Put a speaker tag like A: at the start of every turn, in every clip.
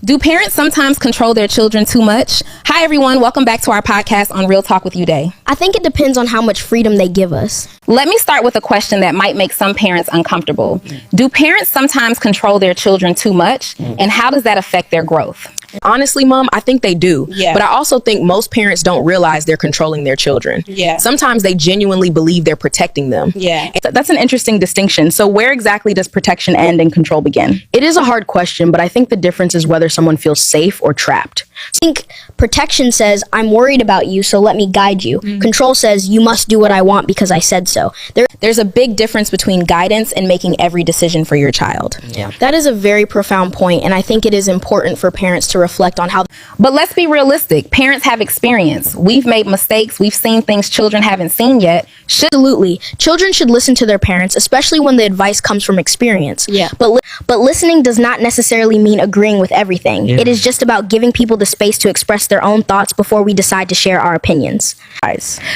A: Do parents sometimes control their children too much? Hi, everyone. Welcome back to our podcast on Real Talk with Yudeee.
B: I think it depends on how much freedom they give us.
A: Let me start with a question that might make some parents uncomfortable. Do parents sometimes control their children too much? And how does that affect their growth?
C: Honestly, Mom, I think they do.
D: Yeah.
C: But I also think most parents don't realize they're controlling their children.
D: Yeah.
C: Sometimes they genuinely believe they're protecting them.
D: Yeah.
A: That's an interesting distinction. So where exactly does protection end and control begin?
C: It is a hard question, but I think the difference is whether someone feels safe or trapped.
B: I think protection says, I'm worried about you, so let me guide you. Control says, you must do what I want because I said so.
A: There's a big difference between guidance and making every decision for your child.
C: Yeah.
B: That is a very profound point, and I think it is important for parents to reflect on how.
A: But let's be realistic. Parents have experience. We've made mistakes. We've seen things children haven't seen yet.
B: Absolutely. Children should listen to their parents, especially when the advice comes from experience.
D: Yeah.
B: But listening does not necessarily mean agreeing with everything. It is just about giving people the space to express their own thoughts before we decide to share our opinions.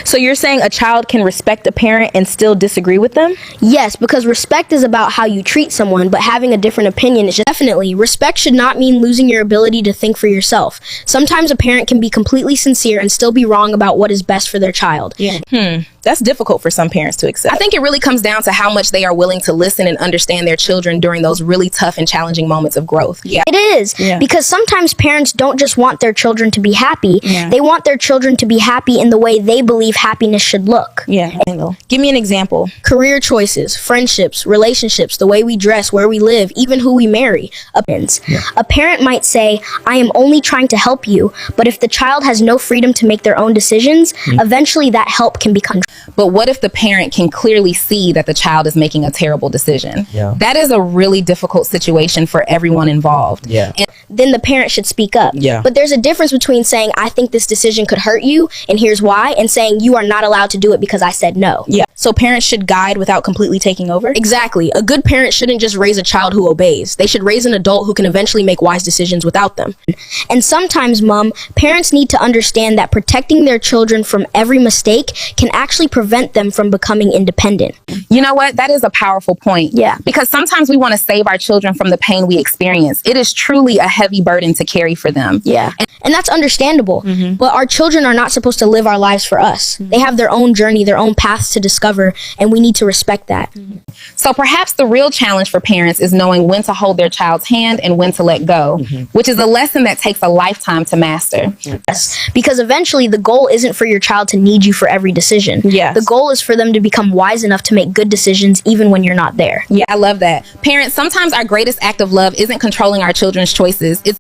A: So you're saying a child can respect a parent and still disagree with them?
B: Yes, because respect is about how you treat someone, but having a different opinion is just definitely. Respect should not mean losing your ability to think for yourself. Sometimes a parent can be completely sincere and still be wrong about what is best for their child.
D: Yeah.
A: That's difficult for some parents to accept. I think it really comes down to how much they are willing to listen and understand their children during those really tough and challenging moments of growth.
D: Yeah.
B: It is, because sometimes parents don't just want their children to be happy.
D: Yeah.
B: They want their children to be happy in the way they believe happiness should look.
D: Yeah. Give me an example.
B: Career choices, friendships, relationships, the way we dress, where we live, even who we marry. A parent might say, I am only trying to help you, but if the child has no freedom to make their own decisions, eventually that help can become.
A: But what if the parent can clearly see that the child is making a terrible decision?
E: Yeah.
A: That is a really difficult situation for everyone involved.
E: Yeah.
A: And
B: Then the parent should speak up.
E: Yeah.
B: But there's a difference between saying, I think this decision could hurt you, and here's why, and saying, you are not allowed to do it because I said no.
D: Yeah. So parents should guide without completely taking over?
B: Exactly.
C: A good parent shouldn't just raise a child who obeys. They should raise an adult who can eventually make wise decisions without them.
B: And sometimes, Mom, parents need to understand that protecting their children from every mistake can actually prevent them from becoming independent.
A: you know what? That is a powerful point.
B: Yeah.
A: Because sometimes we want to save our children from the pain we experience. It is truly a heavy burden to carry for them.
B: Yeah. And that's understandable. But our children are not supposed to live our lives for us. They have their own journey, their own paths to discover, and we need to respect that.
A: So perhaps the real challenge for parents is knowing when to hold their child's hand and when to let go, which is a lesson that takes a lifetime to master.
B: Yes. Because eventually the goal isn't for your child to need you for every decision.
D: Yes.
B: The goal is for them to become wise enough to make good decisions even when you're not there.
A: Yeah, I love that. Parents, sometimes our greatest act of love isn't controlling our children's choices. It's